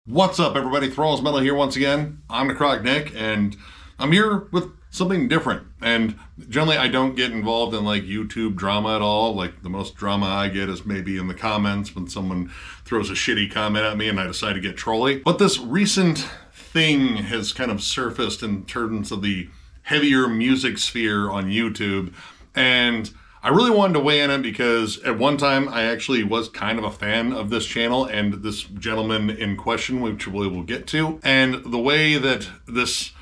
What's up, everybody? Thralls Metal here once again. I'm Nick, and I'm here with something different. And generally, I don't get involved in like YouTube drama at all. Like the most drama I get is maybe in the comments when someone throws a shitty comment at me and I decide to get trolly. But this recent thing has kind of surfaced in terms of the heavier music sphere on YouTube, and I really wanted to weigh in it because at one time I actually was kind of a fan of this channel and this gentleman in question, which we will get to. And the way that this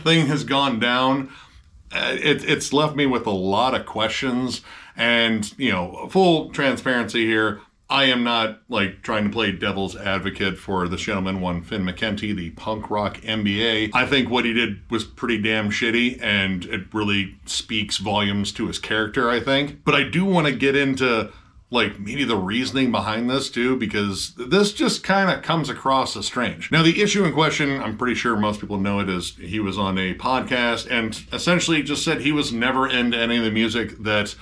thing has gone down, it's left me with a lot of questions. And, you know, full transparency here, I am not like trying to play devil's advocate for this gentleman, one Finn McGRIFTY, the punk rock MBA. I think what he did was pretty damn shitty, and it really speaks volumes to his character, I think. But I do want to get into like maybe the reasoning behind this too, because this just kind of comes across as strange. Now, the issue in question, I'm pretty sure most people know it, is he was on a podcast and essentially just said he was never into any of the music that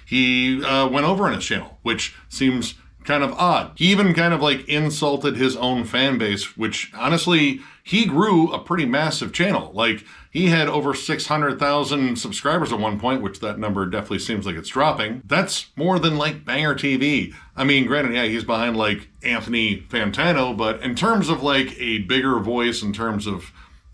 he went over on his channel, which seems kind of odd. He even kind of like insulted his own fan base, which honestly, he grew a pretty massive channel. Like he had over 600,000 subscribers at one point, which that number definitely seems like it's dropping. That's more than like Banger TV. I mean, granted, yeah, he's behind like Anthony Fantano, but in terms of like a bigger voice, in terms of,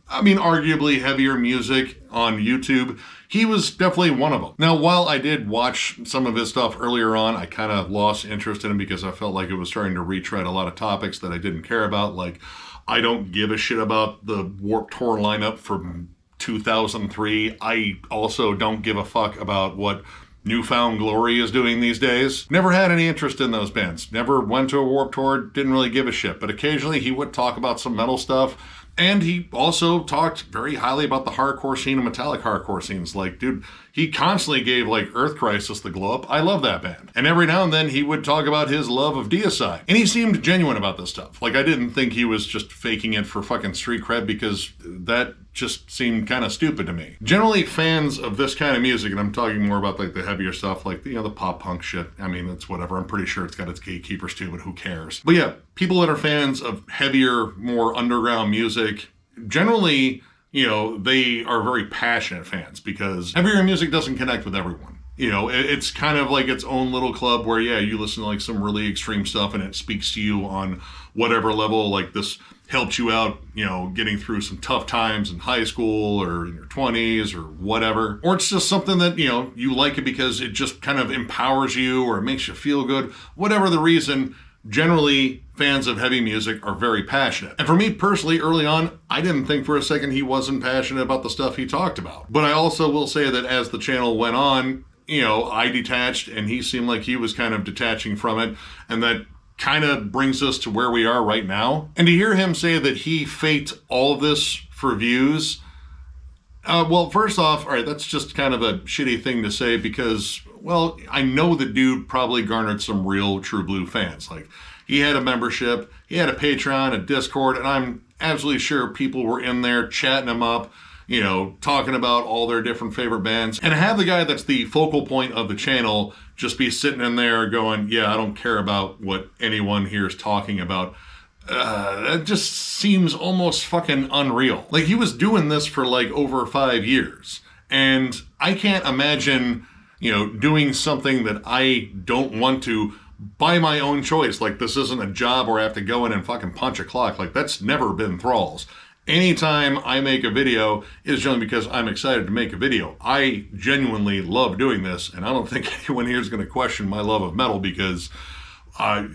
I mean, arguably heavier music on YouTube, he was definitely one of them. Now, while I did watch some of his stuff earlier on, I kind of lost interest in him because I felt like it was starting to retread a lot of topics that I didn't care about. Like, I don't give a shit about the Warped Tour lineup from 2003. I also don't give a fuck about what Newfound Glory is doing these days. Never had any interest in those bands. Never went to a Warped Tour, didn't really give a shit. But occasionally he would talk about some metal stuff. And he also talked very highly about the hardcore scene and metallic hardcore scenes. Like, dude, he constantly gave like Earth Crisis the glow up. I love that band. And every now and then he would talk about his love of Deicide. And he seemed genuine about this stuff. Like, I didn't think he was just faking it for fucking street cred, because that just seemed kind of stupid to me. Generally, fans of this kind of music, and I'm talking more about like the heavier stuff, like, you know, the pop punk shit. I mean, it's whatever. I'm pretty sure it's got its gatekeepers too, but who cares? But yeah, people that are fans of heavier, more underground music, generally, you know, they are very passionate fans, because heavier music doesn't connect with everyone. You know, it's kind of like its own little club where, yeah, you listen to like some really extreme stuff and it speaks to you on whatever level. Like, this helped you out, you know, getting through some tough times in high school or in your 20s or whatever. Or it's just something that, you know, you like it because it just kind of empowers you or it makes you feel good. Whatever the reason, generally fans of heavy music are very passionate. And for me personally, early on, I didn't think for a second he wasn't passionate about the stuff he talked about. But I also will say that as the channel went on, you know, I detached and he seemed like he was kind of detaching from it. And that kind of brings us to where we are right now. And to hear him say that he faked all of this for views, well, first off, all right, that's just kind of a shitty thing to say because, well, I know the dude probably garnered some real true blue fans. Like, he had a membership, he had a Patreon, a Discord, and I'm absolutely sure people were in there chatting him up, you know, talking about all their different favorite bands. And to have the guy that's the focal point of the channel just be sitting in there going, yeah, I don't care about what anyone here is talking about, that just seems almost fucking unreal. Like, he was doing this for like over 5 years. And I can't imagine, you know, doing something that I don't want to by my own choice. Like, this isn't a job where I have to go in and fucking punch a clock. Like, that's never been Thralls. Anytime I make a video is generally because I'm excited to make a video. I genuinely love doing this, and I don't think anyone here is going to question my love of metal, because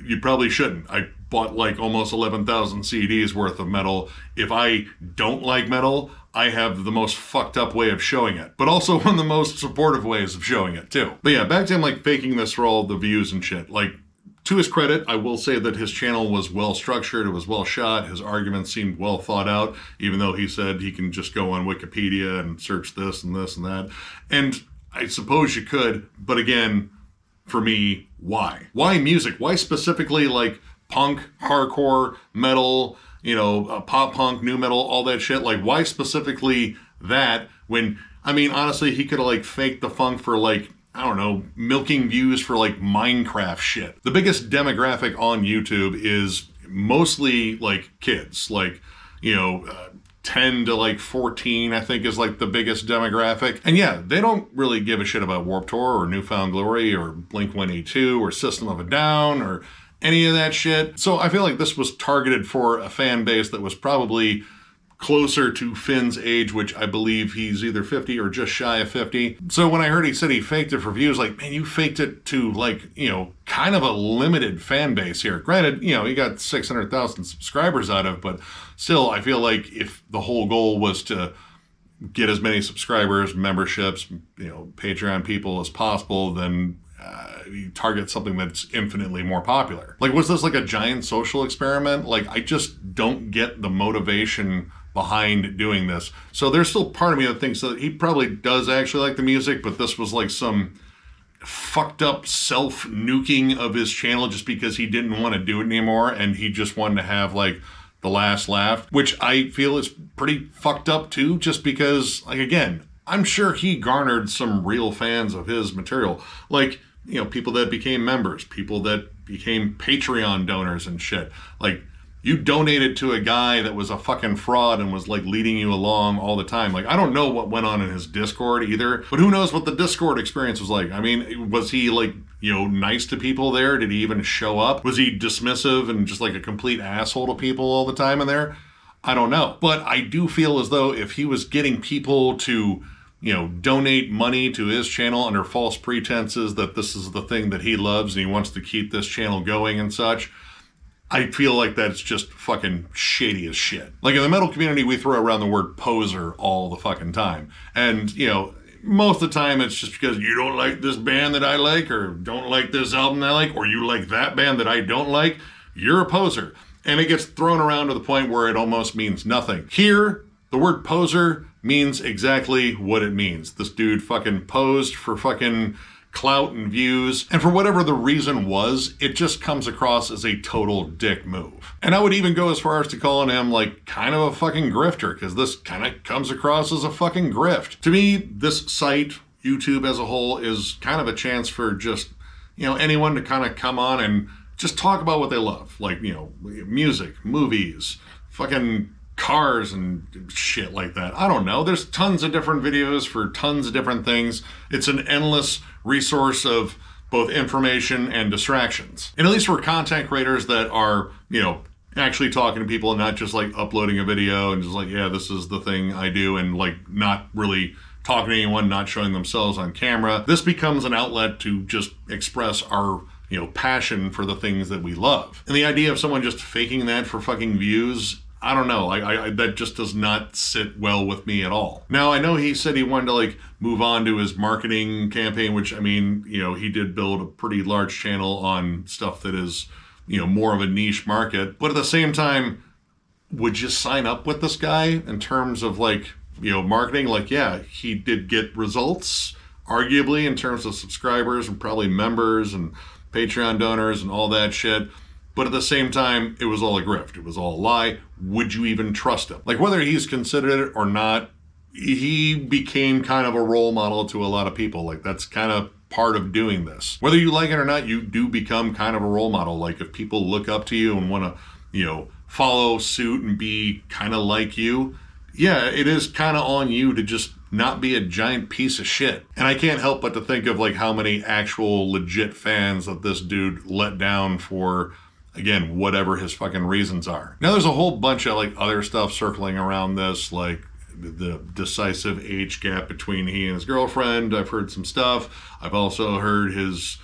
you probably shouldn't. I bought like almost 11,000 CDs worth of metal. If I don't like metal, I have the most fucked up way of showing it, but also one of the most supportive ways of showing it too. But yeah, back to him like faking this for all the views and shit. Like, to his credit, I will say that his channel was well structured, it was well shot, his arguments seemed well thought out, even though he said he can just go on Wikipedia and search this and this and that. And I suppose you could, but again, for me, why? Why music? Why specifically like punk, hardcore, metal, you know, pop punk, new metal, all that shit? Like, why specifically that when, I mean, honestly, he could have like faked the funk for like, I don't know, milking views for like Minecraft shit. The biggest demographic on YouTube is mostly like kids, like, 10 to like 14, I think, is like the biggest demographic. And yeah, they don't really give a shit about Warped Tour or Newfound Glory or Blink-182 or System of a Down or any of that shit. So I feel like this was targeted for a fan base that was probably closer to Finn's age, which I believe he's either 50 or just shy of 50. So when I heard he said he faked it for views, like, man, you faked it to like, kind of a limited fan base here. Granted, he got 600,000 subscribers out of it, but still, I feel like if the whole goal was to get as many subscribers, memberships, Patreon people as possible, then you target something that's infinitely more popular. Like, was this like a giant social experiment? Like, I just don't get the motivation behind doing this. So there's still part of me that thinks that he probably does actually like the music, but this was like some fucked up self-nuking of his channel just because he didn't want to do it anymore and he just wanted to have like the last laugh, which I feel is pretty fucked up too, just because, like, again, I'm sure he garnered some real fans of his material. Like, people that became members, people that became Patreon donors and shit. Like, you donated to a guy that was a fucking fraud and was like leading you along all the time. Like, I don't know what went on in his Discord either, but who knows what the Discord experience was like. I mean, was he like, nice to people there? Did he even show up? Was he dismissive and just like a complete asshole to people all the time in there? I don't know. But I do feel as though if he was getting people to, donate money to his channel under false pretenses that this is the thing that he loves and he wants to keep this channel going and such, I feel like that's just fucking shady as shit. Like, in the metal community, we throw around the word poser all the fucking time. And, most of the time it's just because you don't like this band that I like, or don't like this album that I like, or you like that band that I don't like, you're a poser. And it gets thrown around to the point where it almost means nothing. Here, the word poser means exactly what it means. This dude fucking posed for fucking clout and views, and for whatever the reason was, it just comes across as a total dick move. And I would even go as far as to calling him like kind of a fucking grifter, because this kind of comes across as a fucking grift. To me, this site, YouTube as a whole, is kind of a chance for just, anyone to kind of come on and just talk about what they love. Like, music, movies, fucking cars and shit like that. I don't know. There's tons of different videos for tons of different things. It's an endless resource of both information and distractions. And at least for content creators that are, actually talking to people and not just like uploading a video and just like, yeah, this is the thing I do, and like not really talking to anyone, not showing themselves on camera. This becomes an outlet to just express our passion for the things that we love. And the idea of someone just faking that for fucking views, I don't know. I that just does not sit well with me at all. Now, I know he said he wanted to like move on to his marketing campaign, which, I mean, he did build a pretty large channel on stuff that is, more of a niche market. But at the same time, would you sign up with this guy in terms of like, marketing? Like, yeah, he did get results, arguably, in terms of subscribers and probably members and Patreon donors and all that shit. But at the same time, it was all a grift. It was all a lie. Would you even trust him? Like, whether he's considered it or not, he became kind of a role model to a lot of people. Like, that's kind of part of doing this. Whether you like it or not, you do become kind of a role model. Like, if people look up to you and want to, follow suit and be kind of like you, yeah, it is kind of on you to just not be a giant piece of shit. And I can't help but to think of like how many actual legit fans that this dude let down for, again, whatever his fucking reasons are. Now, there's a whole bunch of like other stuff circling around this, like the decisive age gap between he and his girlfriend. I've heard some stuff. I've also heard his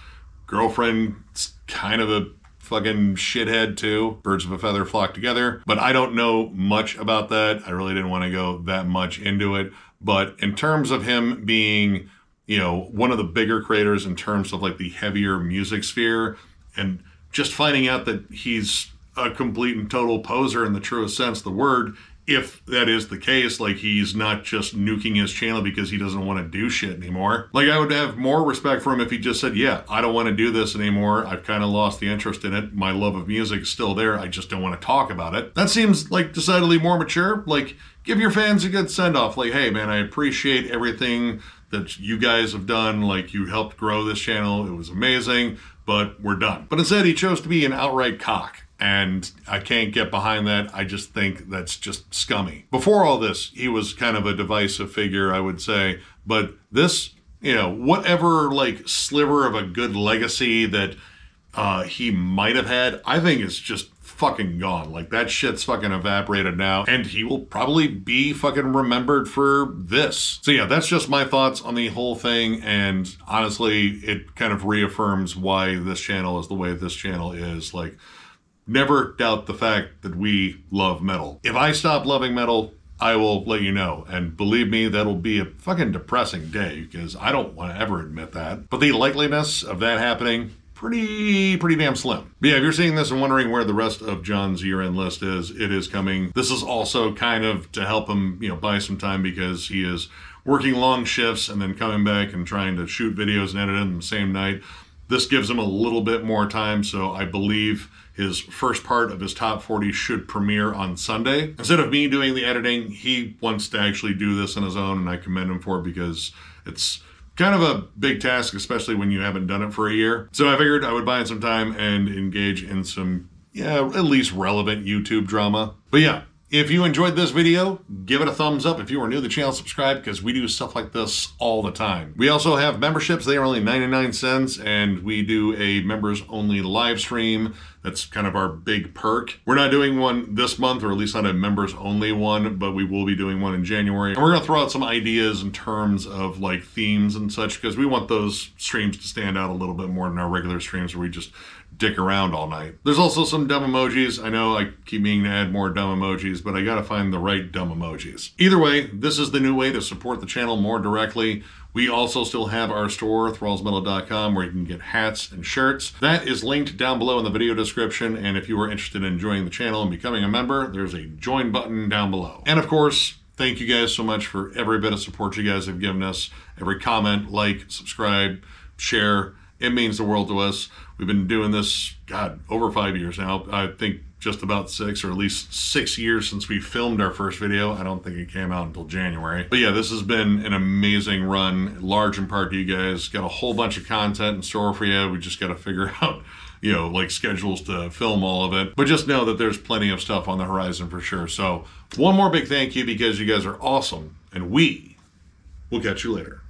girlfriend's kind of a fucking shithead too. Birds of a feather flock together. But I don't know much about that. I really didn't want to go that much into it. But in terms of him being, one of the bigger creators in terms of like the heavier music sphere, and just finding out that he's a complete and total poser in the truest sense of the word, if that is the case, like he's not just nuking his channel because he doesn't want to do shit anymore. Like, I would have more respect for him if he just said, yeah, I don't want to do this anymore. I've kind of lost the interest in it. My love of music is still there. I just don't want to talk about it. That seems like decidedly more mature. Like, give your fans a good send off. Like, hey man, I appreciate everything that you guys have done. Like, you helped grow this channel. It was amazing, but we're done. But instead he chose to be an outright cock. And I can't get behind that. I just think that's just scummy. Before all this, he was kind of a divisive figure, I would say. But this, you know, whatever like sliver of a good legacy that he might have had, I think it's just fucking gone. Like, that shit's fucking evaporated now, and he will probably be fucking remembered for this. So yeah, that's just my thoughts on the whole thing, and honestly, it kind of reaffirms why this channel is the way this channel is. Like, never doubt the fact that we love metal. If I stop loving metal, I will let you know. And believe me, that'll be a fucking depressing day, because I don't want to ever admit that. But the likeliness of that happening, pretty damn slim. But yeah, if you're seeing this and wondering where the rest of John's year-end list is, it is coming. This is also kind of to help him, you know, buy some time, because he is working long shifts and then coming back and trying to shoot videos and edit them the same night. This gives him a little bit more time, so I believe his first part of his top 40 should premiere on Sunday. Instead of me doing the editing, he wants to actually do this on his own, and I commend him for it, because it's kind of a big task, especially when you haven't done it for a year. So I figured I would buy some time and engage in some, yeah, at least relevant YouTube drama. But yeah, if you enjoyed this video, give it a thumbs up. If you are new to the channel, subscribe, because we do stuff like this all the time. We also have memberships. They are only 99 cents, and we do a members only live stream. That's kind of our big perk. We're not doing one this month, or at least not a members only one, but we will be doing one in January. And we're gonna throw out some ideas in terms of like themes and such, because we want those streams to stand out a little bit more than our regular streams where we just dick around all night. There's also some dumb emojis. I know I keep meaning to add more dumb emojis, but I gotta find the right dumb emojis. Either way, this is the new way to support the channel more directly. We also still have our store, thrallsmetal.com, where you can get hats and shirts. That is linked down below in the video description, and if you are interested in joining the channel and becoming a member, there's a join button down below. And of course, thank you guys so much for every bit of support you guys have given us. Every comment, like, subscribe, share. It means the world to us. We've been doing this, God, over 5 years now. I think just about 6, or at least 6 years since we filmed our first video. I don't think it came out until January. But yeah, this has been an amazing run, large in part to you guys. Got a whole bunch of content in store for you. We just got to figure out, you know, like schedules to film all of it. But just know that there's plenty of stuff on the horizon for sure. So one more big thank you, because you guys are awesome, and we will catch you later.